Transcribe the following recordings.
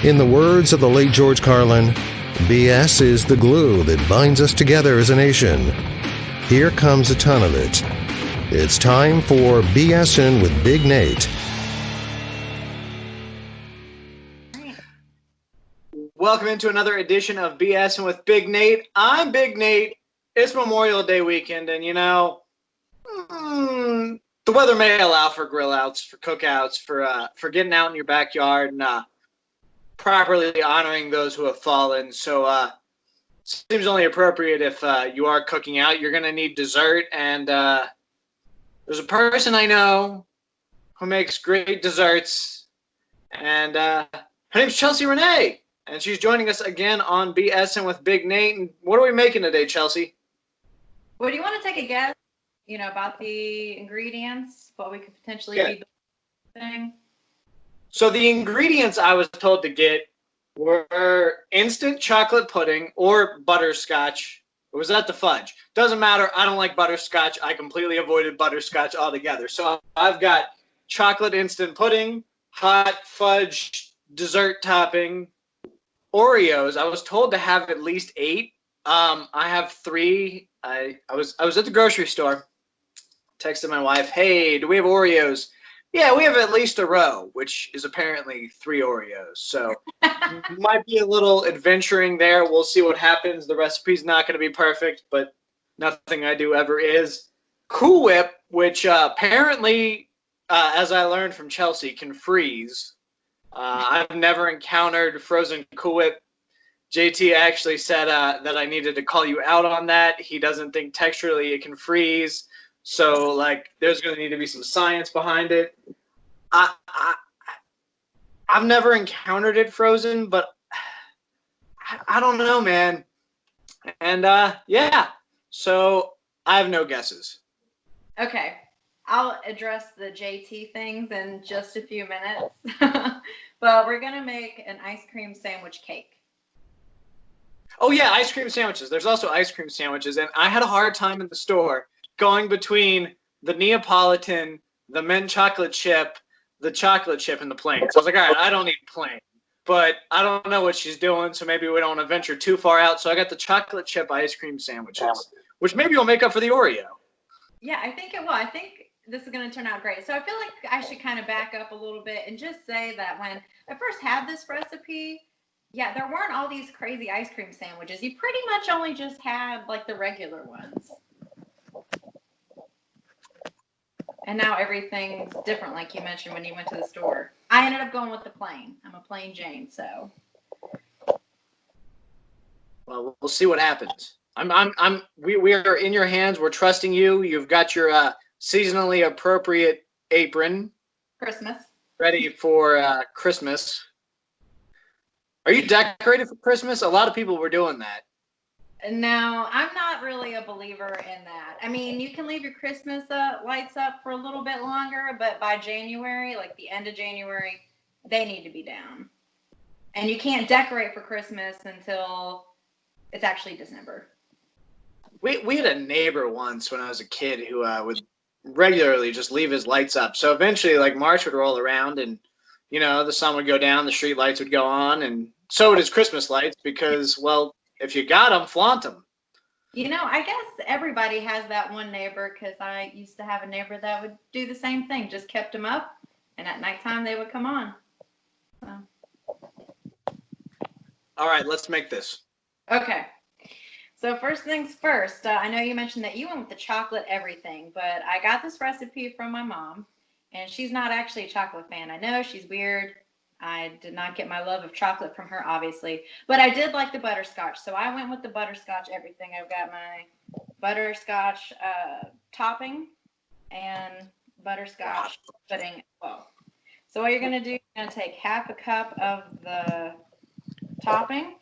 In the words of the late George Carlin, BS is the glue that binds us together as a nation. Here comes a ton of it. It's time for BSing with Big Nate. Welcome into another edition of BSing with Big Nate. I'm Big Nate. It's Memorial Day weekend, and the weather may allow for grill outs, for cookouts, for getting out in your backyard and properly honoring those who have fallen. So seems only appropriate if you are cooking out. You're going to need dessert, and there's a person I know who makes great desserts, and her name's Chelsey Rene, and she's joining us again on BSing with Big Nate. And what are we making today, Chelsey? Well, do you want to take a guess, about the ingredients, what we could potentially be doing? So the ingredients I was told to get were instant chocolate pudding or butterscotch. Or was that the fudge? Doesn't matter. I don't like butterscotch. I completely avoided butterscotch altogether. So I've got chocolate instant pudding, hot fudge dessert topping, Oreos. I was told to have at least 8. I have 3. I was at the grocery store. Texted my wife, "Hey, do we have Oreos?" "Yeah, we have at least a row," which is apparently 3 Oreos. So might be a little adventuring there. We'll see what happens. The recipe's not going to be perfect, but nothing I do ever is. Cool Whip, which apparently, as I learned from Chelsey, can freeze. I've never encountered frozen Cool Whip. JT actually said that I needed to call you out on that. He doesn't think texturally it can freeze. So, there's going to need to be some science behind it. I've never encountered it frozen, but I don't know, man. And, so I have no guesses. Okay. I'll address the JT things in just a few minutes. But we're going to make an ice cream sandwich cake. Oh, yeah, ice cream sandwiches. There's also ice cream sandwiches, and I had a hard time in the store going between the Neapolitan, the mint chocolate chip, the chocolate chip, and the plain. So I was like, all right, I don't need plain. But I don't know what she's doing, so maybe we don't want to venture too far out. So I got the chocolate chip ice cream sandwiches, which maybe will make up for the Oreo. Yeah, I think it will. I think this is going to turn out great. So I feel like I should kind of back up a little bit and just say that when I first had this recipe, yeah, there weren't all these crazy ice cream sandwiches. You pretty much only just had, the regular ones. And now everything's different, like you mentioned when you went to the store. I ended up going with the plain. I'm a plain Jane, so. Well, we'll see what happens. We are in your hands. We're trusting you. You've got your seasonally appropriate apron. Christmas. Ready for Christmas. Are you decorated for Christmas? A lot of people were doing that. No, I'm not really a believer in that. I mean, you can leave your Christmas lights up for a little bit longer, but by January, the end of January, they need to be down. And you can't decorate for Christmas until it's actually December. We had a neighbor once when I was a kid who would regularly just leave his lights up. So eventually, March would roll around and, the sun would go down, the street lights would go on, and so would his Christmas lights because, well, if you got them, flaunt them. I guess everybody has that one neighbor because I used to have a neighbor that would do the same thing, just kept them up, and at nighttime they would come on. So. All right, let's make this. Okay. So first things first, I know you mentioned that you went with the chocolate everything, but I got this recipe from my mom, and she's not actually a chocolate fan. I know she's weird. I did not get my love of chocolate from her, obviously, but I did like the butterscotch, so I went with the butterscotch everything. I've got my butterscotch topping and butterscotch pudding as well. So what you're going to do, you're going to take half a cup of the topping.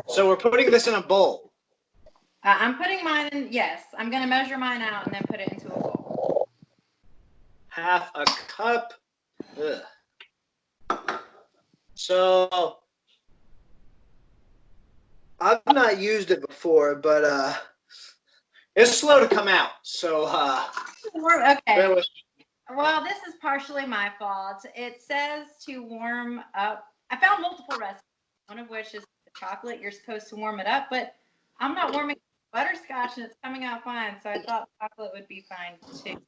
So we're putting this in a bowl. I'm putting mine in, yes. I'm going to measure mine out and then put it into a bowl. Half a cup. Ugh. So I've not used it before, but it's slow to come out. So warm. Bear Okay. with- Well, this is partially my fault. It says to warm up. I found multiple recipes, one of which is the chocolate. You're supposed to warm it up, but I'm not warming butterscotch and it's coming out fine. So I thought chocolate would be fine too.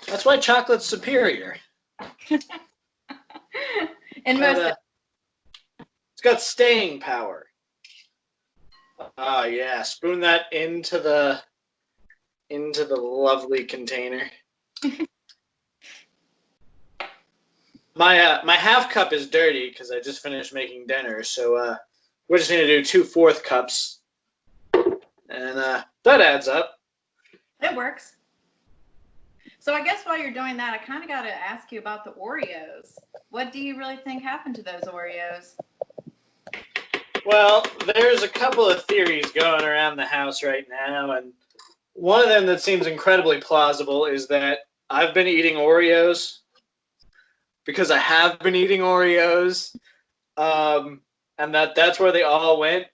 That's why chocolate's superior. And most of It's got staying power. Oh yeah, spoon that into the lovely container. My half cup is dirty because I just finished making dinner, so we're just gonna do 2/4 cups, and that adds up. it works. So I guess while you're doing that, I kind of got to ask you about the Oreos. What do you really think happened to those Oreos? Well, there's a couple of theories going around the house right now, and one of them that seems incredibly plausible is that I've been eating Oreos because I have been eating Oreos, and that's where they all went.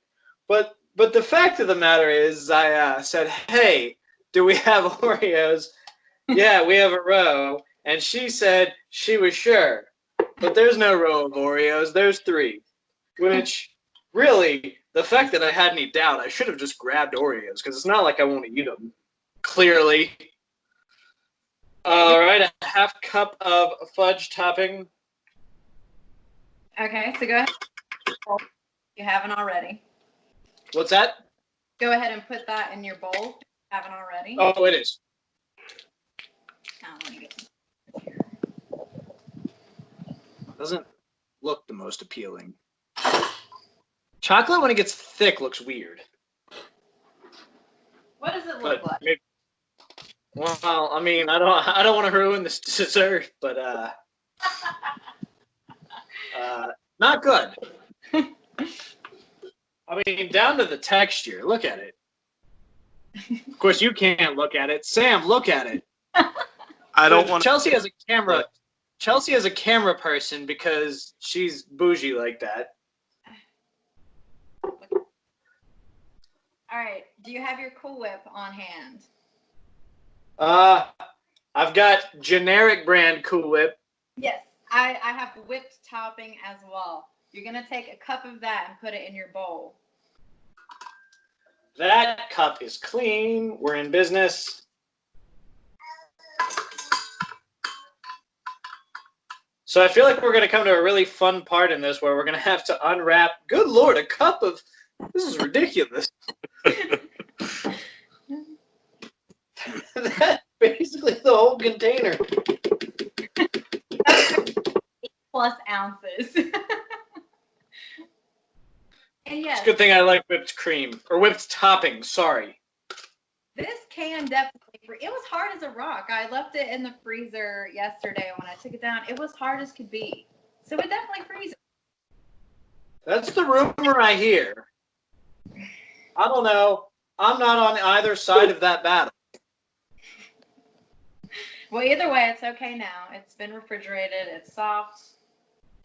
But the fact of the matter is, I said, "Hey, do we have Oreos?" "Yeah, we have a row," and she said she was sure, but there's no row of Oreos. There's 3, which. Really, the fact that I had any doubt, I should have just grabbed Oreos, because it's not like I want to eat them. Clearly. All right, a half cup of fudge topping. Okay, so go ahead. If you haven't already. What's that? Go ahead and put that in your bowl if you haven't already. Oh, it is. Now, let me get Doesn't look the most appealing. Chocolate, when it gets thick, looks weird. What does it look like? Maybe, well, I mean, I don't want to ruin this dessert, but not good. I mean, down to the texture. Look at it. Of course, you can't look at it. Sam, look at it. I don't want. Chelsey has a camera. Chelsey is a camera person because she's bougie like that. All right. Do you have your Cool Whip on hand? I've got generic brand Cool Whip. Yes. I have whipped topping as well. You're going to take a cup of that and put it in your bowl. That cup is clean. We're in business. So I feel like we're going to come to a really fun part in this where we're going to have to unwrap. Good Lord, a cup of... This is ridiculous. That's basically the whole container. Plus ounces. And yes, It's a good thing I like whipped cream. Or whipped topping, sorry. this can definitely, it was hard as a rock. I left it in the freezer yesterday when I took it down. It was hard as could be. So it definitely freezes. That's the rumor I hear. I don't know. I'm not on either side of that battle. Well, either way, it's okay now. It's been refrigerated. It's soft.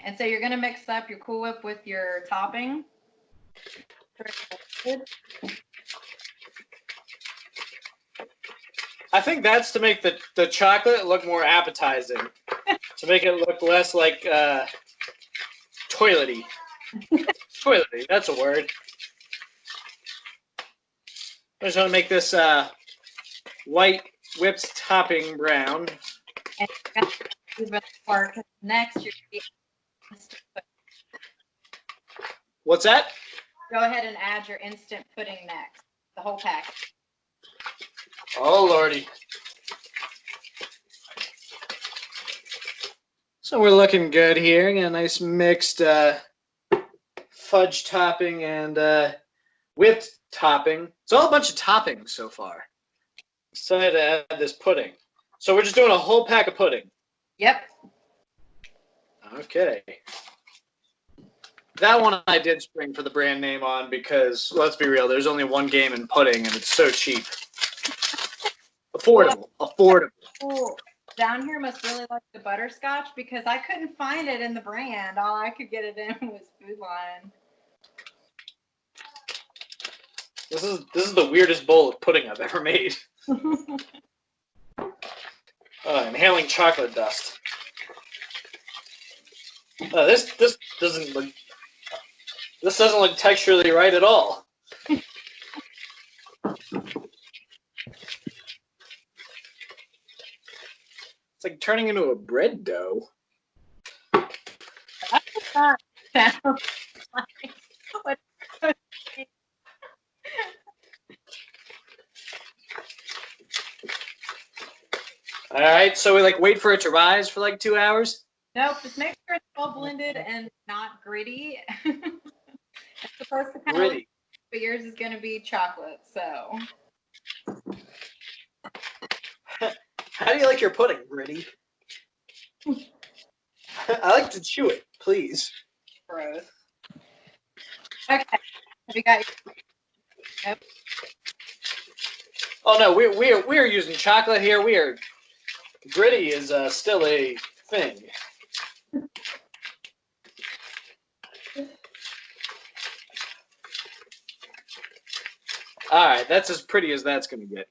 And so you're going to mix up your Cool Whip with your topping. I think that's to make the chocolate look more appetizing. To make it look less like toilety. Toilety, that's a word. I just want to make this white whipped topping brown. And next, you're going to What's that? go ahead and add your instant pudding next. The whole pack. Oh, Lordy. So we're looking good here. Got a nice mixed fudge topping and whipped topping. It's all a bunch of toppings so far. Excited to add this pudding. So we're just doing a whole pack of pudding. Yep. Okay. That one I did spring for the brand name on because, let's be real, there's only one game in pudding and it's so cheap. Affordable. Affordable. Cool. Down here must really like the butterscotch because I couldn't find it in the brand. All I could get it in was Food Lion. This is the weirdest bowl of pudding I've ever made. Inhaling chocolate dust. This doesn't look texturally right at all. It's like turning into a bread dough. That sounds like what. All right, so we wait for it to rise for 2 hours. Nope, just make sure it's all blended and not gritty. It's supposed to kind of Gritty. but yours is going to be chocolate, so. How do you like your pudding, Gritty? I like to chew it, please. Gross. Okay, have you got your. Yep. Oh no, we are using chocolate here. Gritty is still a thing. All right, that's as pretty as that's going to get.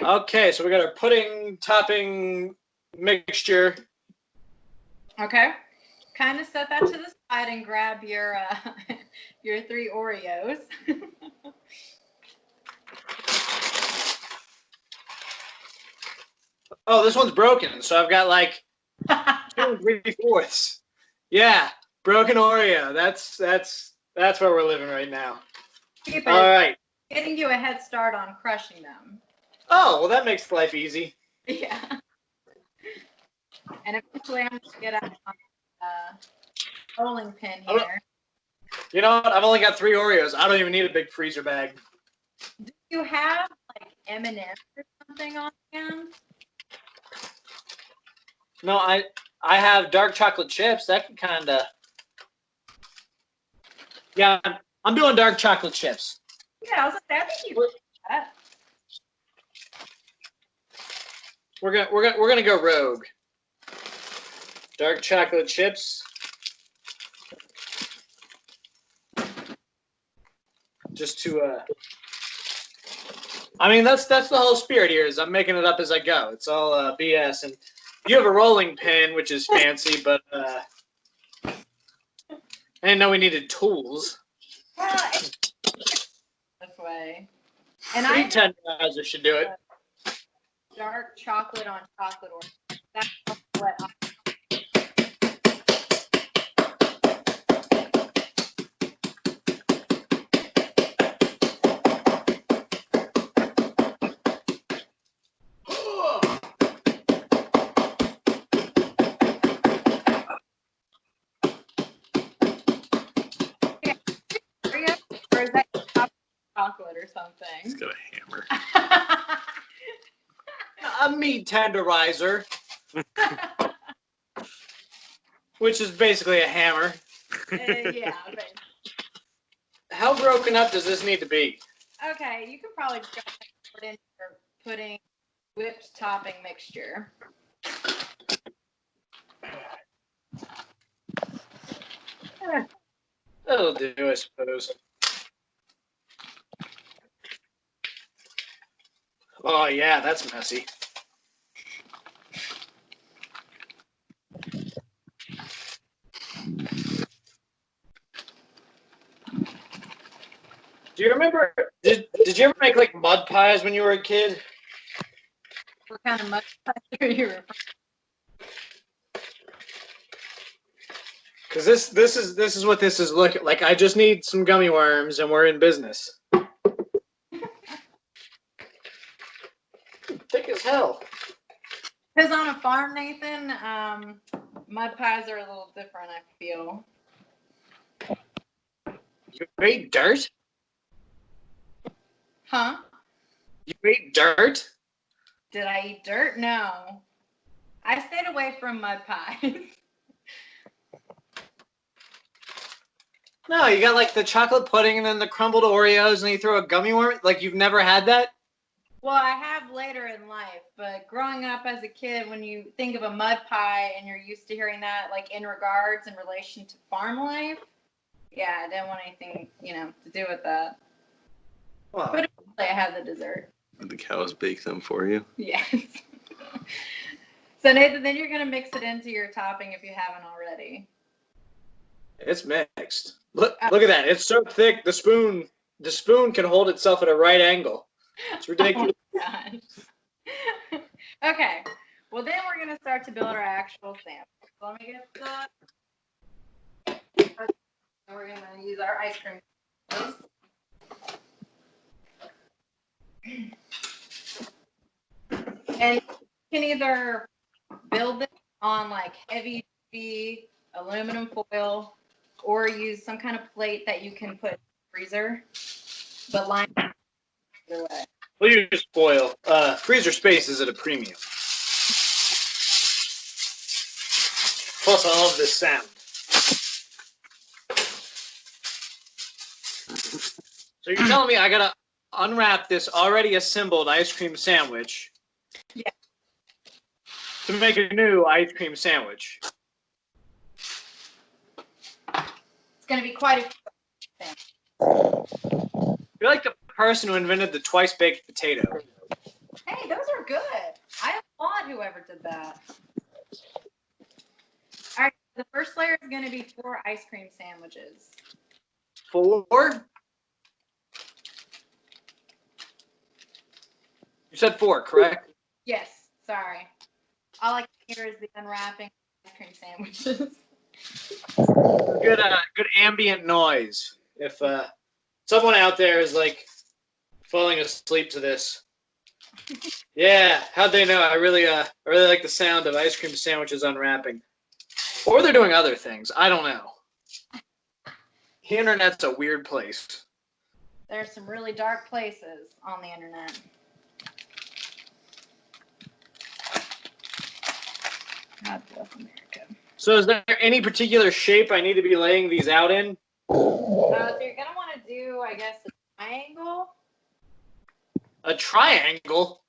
Okay, so we got our pudding topping mixture. Okay. Kind of set that to the side and grab your your 3 Oreos. Oh, this one's broken, so I've got 2 3/4. Yeah, broken Oreo. That's where we're living right now. All right. Getting you a head start on crushing them. Oh, well, that makes life easy. Yeah. And eventually I'm going to get out my rolling pin here. You know what? I've only got 3 Oreos. I don't even need a big freezer bag. Do you have M&Ms or something on hand? No, I have dark chocolate chips. That can kind of. Yeah, I'm doing dark chocolate chips. Yeah, I was like, I think you could do that. We're gonna go rogue. Dark chocolate chips. Just to I mean that's the whole spirit here is I'm making it up as I go. It's all BS, and you have a rolling pin, which is fancy, but I didn't know we needed tools. Well, it's this way. And I I think tenderizer should do it. Dark chocolate on chocolate, or that's what or is that chocolate or something? He's got a hammer. A meat tenderizer, which is basically a hammer. Yeah. But, How broken up does this need to be? okay, you can probably just put in your pudding whipped topping mixture. That'll do, I suppose. Oh yeah, that's messy. Do you remember? Did you ever make mud pies when you were a kid? What kind of mud pie are you referring to? Because this is what this is looking like. I just need some gummy worms and we're in business. Thick as hell. Because on a farm, Nathan, mud pies are a little different, I feel. You ate dirt? Huh? You ate dirt? Did I eat dirt? No. I stayed away from mud pies. No, you got the chocolate pudding and then the crumbled Oreos and you throw a gummy worm. You've never had that? Well, I have later in life, but growing up as a kid, when you think of a mud pie and you're used to hearing that in regards in relation to farm life, Yeah, I didn't want anything, to do with that. Wow. But eventually I had the dessert. The cows bake them for you. Yes. So Nathan, then you're gonna mix it into your topping if you haven't already. It's mixed. Look at that. It's so thick. The spoon can hold itself at a right angle. It's ridiculous. Oh my gosh. Okay. Well, then we're gonna start to build our actual sandwich. So let me get the. We're gonna use our ice cream. And you can either build it on like heavy duty aluminum foil or use some kind of plate that you can put in the freezer, but line it either way. We'll use foil. Freezer space is at a premium. Plus, I love this sound. So you're telling me I gotta unwrap this already assembled ice cream sandwich? Yeah. To make a new ice cream sandwich. It's going to be quite a thing. You're like the person who invented the twice baked potato. Hey, those are good. I applaud whoever did that. All right, the first layer is going to be 4 ice cream sandwiches. 4? You said 4, correct? Yes, sorry. All I can hear is the unwrapping ice cream sandwiches. Good ambient noise. If someone out there is like falling asleep to this, yeah, how'd they know? I really like the sound of ice cream sandwiches unwrapping, or they're doing other things. I don't know. The internet's a weird place. There's some really dark places on the internet. God bless America. So is there any particular shape I need to be laying these out in? So you're going to want to do, I guess, a triangle. A triangle?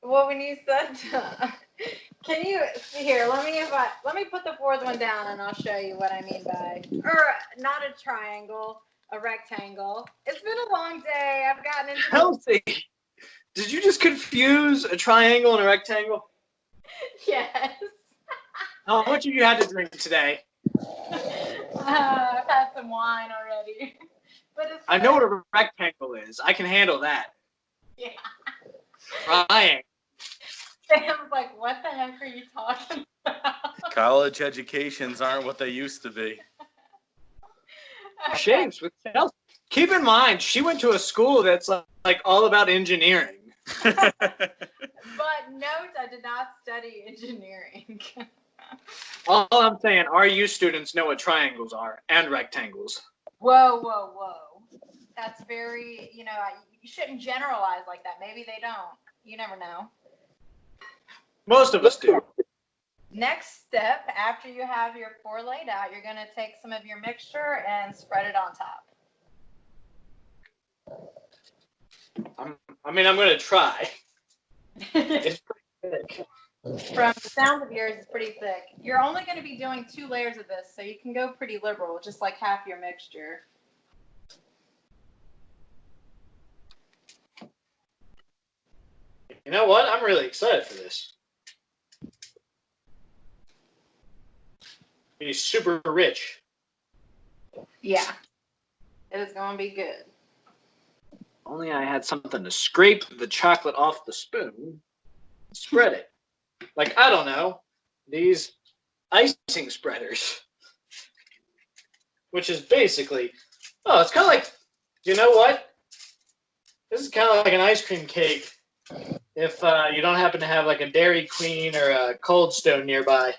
Well, when you said, can you see here? Let me put the 4th one down, and I'll show you what I mean by, or not a triangle, a rectangle. It's been a long day. I've gotten into. Chelsey, did you just confuse a triangle and a rectangle? Yes. How much have you had to drink today? I've had some wine already. But it's I know what a rectangle is. I can handle that. Yeah. Triangle. Sam's like, what the heck are you talking about? College educations aren't what they used to be. Okay. Shapes with Chelsey. Keep in mind, she went to a school that's like all about engineering. But note, I did not study engineering. All I'm saying, RU students know what triangles are and rectangles. Whoa, whoa, whoa. That's very, you shouldn't generalize like that. Maybe they don't. You never know. Most of us do. Next step, after you have your 4 laid out, you're going to take some of your mixture and spread it on top. I'm going to try. It's pretty thick. From the sound of yours, it's pretty thick. You're only going to be doing 2 layers of this, so you can go pretty liberal, just like half your mixture. You know what? I'm really excited for this. He's super rich. Yeah. It is going to be good. Only I had something to scrape the chocolate off the spoon and spread it. Like, I don't know, these icing spreaders. Which is basically, it's kind of like, you know what? This is kind of like an ice cream cake if you don't happen to have like a Dairy Queen or a Cold Stone nearby.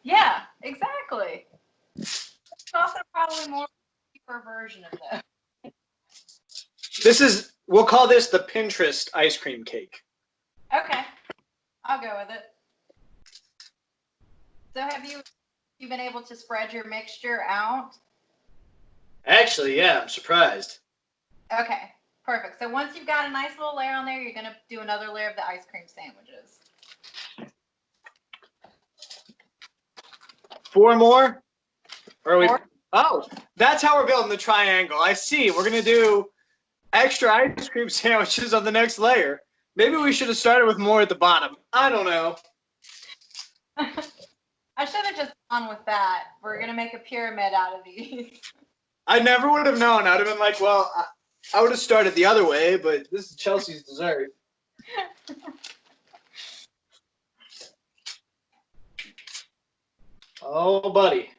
Yeah, exactly. It's also probably more cheaper version of that. We'll call this the Pinterest ice cream cake. Okay, I'll go with it. So have you been able to spread your mixture out? Actually, yeah, I'm surprised. Okay, perfect. So once you've got a nice little layer on there, you're going to do another layer of the ice cream sandwiches. 4 more? Or are we? 4. Oh, that's how we're building the triangle. I see. We're going to do extra ice cream sandwiches on the next layer. Maybe we should have started with more at the bottom. I don't know. I should have just gone with that. We're going to make a pyramid out of these. I never would have known. I'd have been like, well, I would have started the other way, but this is Chelsea's dessert. Oh, buddy.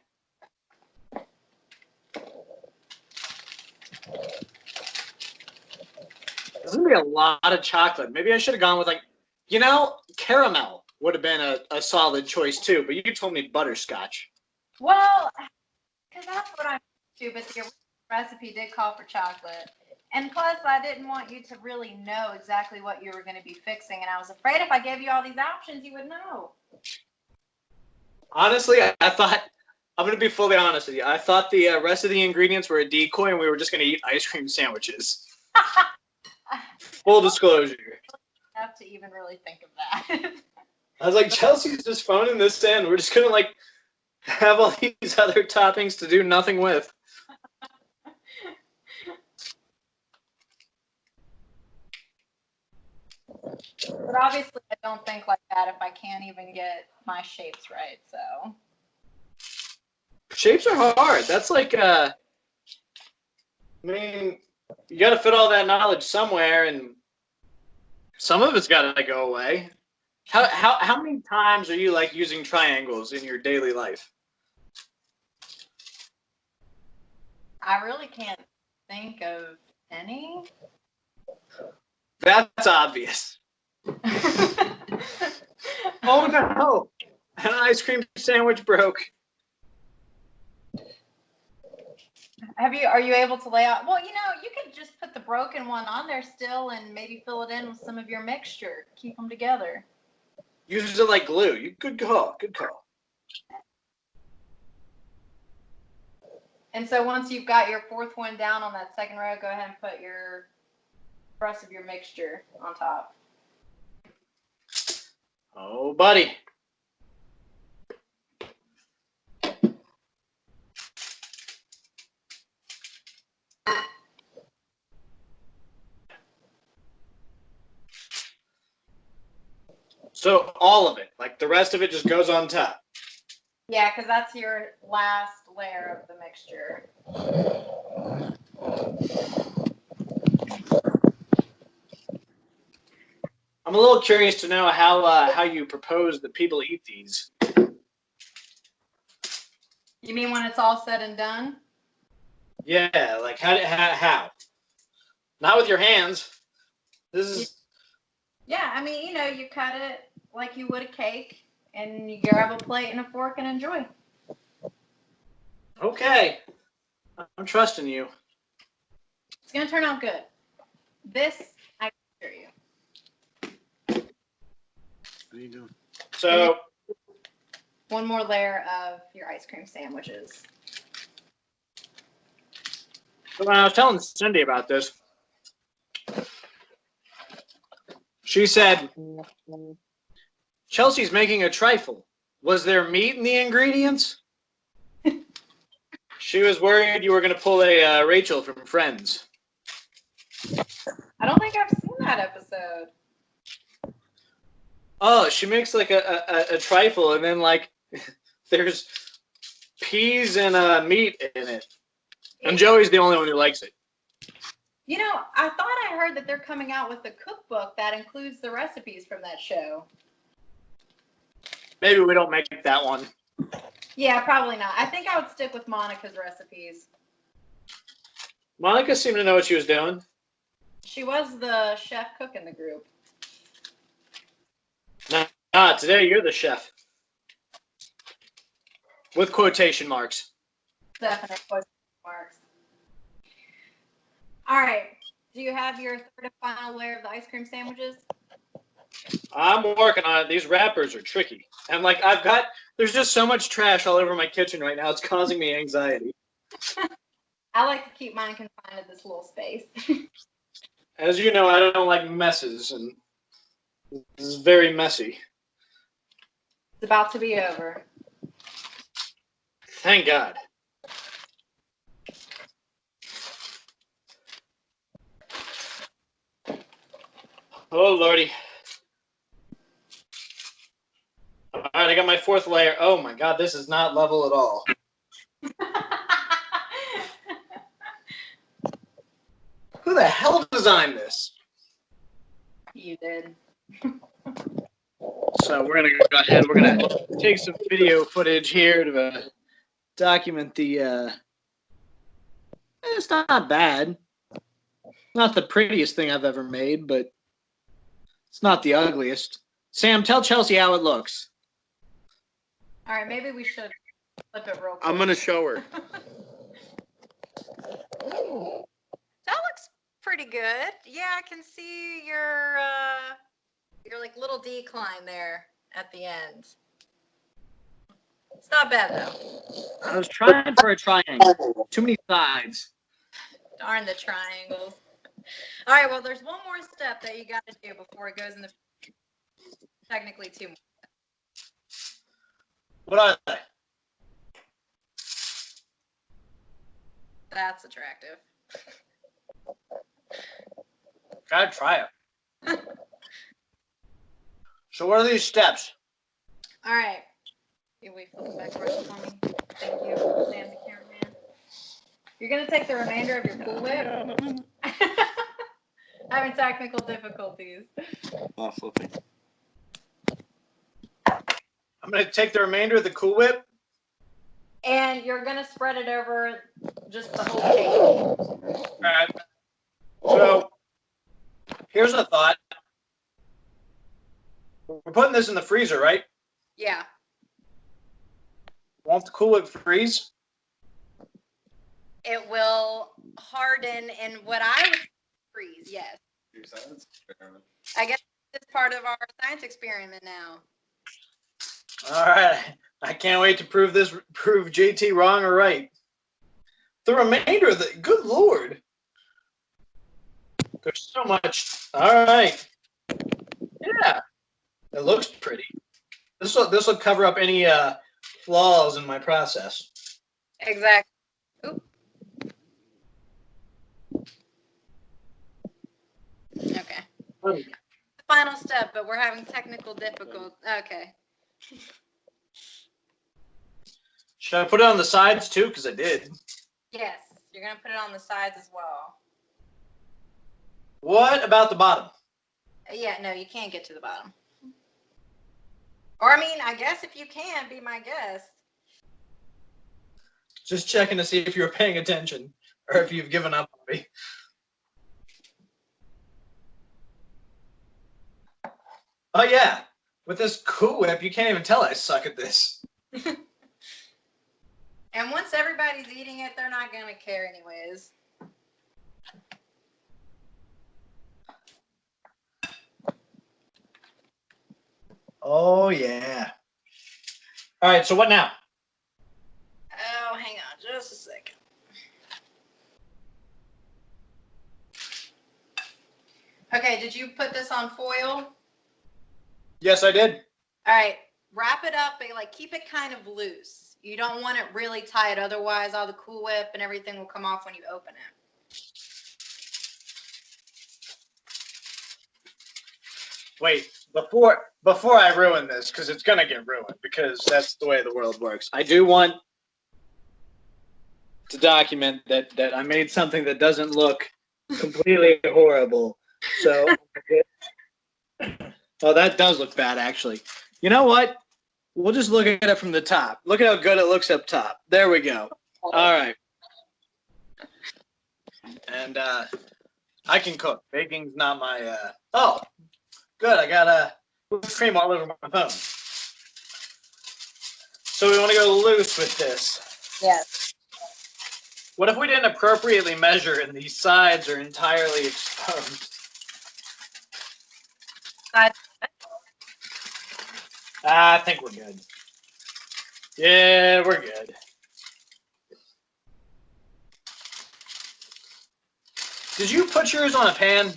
This is going to be a lot of chocolate. Maybe I should have gone with, like, caramel would have been a solid choice, too. But you told me butterscotch. Well, because that's what I'm to, but the recipe did call for chocolate. And plus, I didn't want you to really know exactly what you were going to be fixing. And I was afraid if I gave you all these options, you would know. Honestly, I thought, I'm going to be fully honest with you. I thought the rest of the ingredients were a decoy and we were just going to eat ice cream sandwiches. Full disclosure. Enough to even really think of that. I was like, Chelsea's just phoning this in. We're just going to, like, have all these other toppings to do nothing with. But obviously, I don't think like that if I can't even get my shapes right. So Shapes are hard. That's like, I mean, you got to fit all that knowledge somewhere, and some of it's got to go away. How many times are you, like, using triangles in your daily life? I really can't think of any. That's obvious. Oh no! An ice cream sandwich broke. Are you able to lay out? Well, you could just put the broken one on there still and maybe fill it in with some of your mixture. Keep them together. Use it like glue. Good call. Good call. And so once you've got your 4th one down on that second row, go ahead and put the rest of your mixture on top. Oh, buddy. So all of it, like the rest of it just goes on top. Yeah, because that's your last layer of the mixture. I'm a little curious to know how you propose that people eat these. You mean when it's all said and done? Yeah, like how? Not with your hands. This is. Yeah, I mean, you cut it like you would a cake, and you grab a plate and a fork and enjoy. Okay. I'm trusting you. It's going to turn out good. This, I can assure you. What are you doing? So, One more layer of your ice cream sandwiches. when I was telling Cindy about this, she said, Chelsea's making a trifle. Was there meat in the ingredients? She was worried you were going to pull a Rachel from Friends. I don't think I've seen that episode. Oh, she makes like a trifle, and then like there's peas and meat in it. And Joey's the only one who likes it. I thought I heard that they're coming out with a cookbook that includes the recipes from that show. Maybe we don't make that one. Yeah, probably not. I think I would stick with Monica's recipes. Monica seemed to know what she was doing. She was the chef cook in the group. Today you're the chef. With quotation marks. Definite quotation marks. All right. Do you have your 3rd and final layer of the ice cream sandwiches? I'm working on it. These wrappers are tricky. And like there's just so much trash all over my kitchen right now. It's causing me anxiety. I like to keep mine confined to this little space. As you know, I don't like messes, and this is very messy. It's about to be over. Thank God. Oh, Lordy. All right, I got my fourth layer. Oh, my God, this is not level at all. Who the hell designed this? You did. So we're going to go ahead. We're going to take some video footage here to document the... it's not bad. Not the prettiest thing I've ever made, but it's not the ugliest. Sam, tell Chelsey how it looks. All right, maybe we should flip it real quick. I'm gonna show her. That looks pretty good. Yeah, I can see your like little decline there at the end. It's not bad though. I was trying for a triangle. Too many sides. Darn the triangles. All right, well, there's one more step that you got to do before it goes in the. Technically, two more. What are they? That's attractive. Gotta try it. So what are these steps? All right. Can we flip it back around for me? Thank you, Sam the cameraman. You're going to take the remainder of your Cool Whip. Having technical difficulties. Oh, flipping. I'm going to take the remainder of the Cool Whip. And you're going to spread it over just the whole cake. All right. So here's a thought. We're putting this in the freezer, right? Yeah. Won't the Cool Whip freeze? It will harden in what I would freeze, yes. I guess it's part of our science experiment now. All right. I can't wait to prove JT wrong or right. The remainder of the... Good Lord. There's so much. All right. Yeah. It looks pretty. This will cover up any flaws in my process. Exactly. Oop. Okay. The final step, but we're having technical difficulty. Okay. Should I put it on the sides too? Because I did. Yes, you're going to put it on the sides as well. What about the bottom? Yeah, no, you can't get to the bottom. Or, I mean, I guess if you can, be my guest. Just checking to see if you're paying attention or if you've given up on me. Oh, yeah. With this Cool Whip, you can't even tell I suck at this. And once everybody's eating it, they're not going to care anyways. Oh, yeah. All right, so what now? Oh, hang on just a second. Okay, did you put this on foil? Yes, I did. All right, wrap it up, but keep it kind of loose. You don't want it really tight, otherwise all the Cool Whip and everything will come off when you open it. Wait, before I ruin this, because it's going to get ruined, because that's the way the world works. I do want to document that I made something that doesn't look completely horrible. So, oh, that does look bad, actually. You know what? We'll just look at it from the top. Look at how good it looks up top. There we go. All right. And I can cook. Baking's not my... Oh, good. I got whipped cream all over my phone. So we want to go loose with this. Yes. What if we didn't appropriately measure and these sides are entirely exposed? I think we're good. Yeah, we're good. Did you put yours on a pan?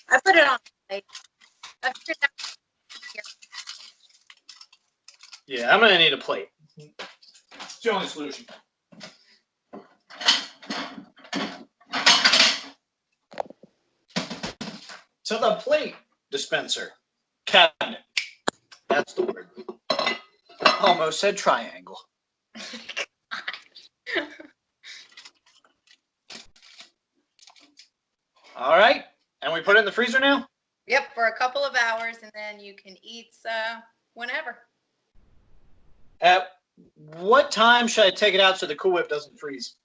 I put it on a plate. I figured that Yeah, I'm going to need a plate. the only solution. So the plate dispenser cabinet. That's the word. Almost said triangle. All right. And we put it in the freezer now? Yep, for a couple of hours, and then you can eat whenever. At what time should I take it out so the Cool Whip doesn't freeze?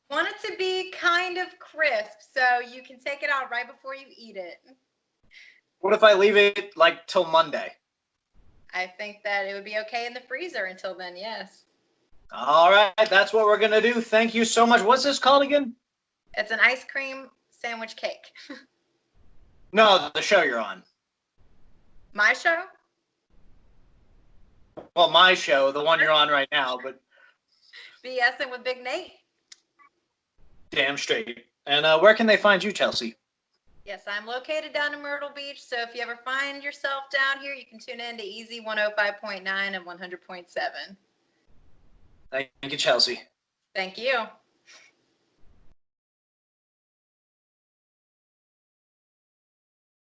Want it to be kind of crisp, so you can take it out right before you eat it. What if I leave it like till Monday? I think that it would be okay in the freezer until then, yes. All right, that's what we're going to do. Thank you so much. What's this called again? It's an ice cream sandwich cake. No, the show you're on. My show? Well, my show, the one you're on right now, but BSing with Big Nate. damn straight. And where can they find you, Chelsey? Yes, I'm located down in Myrtle Beach, so if you ever find yourself down here, you can tune in to Easy 105.9 and 100.7. Thank you, Chelsey. Thank you.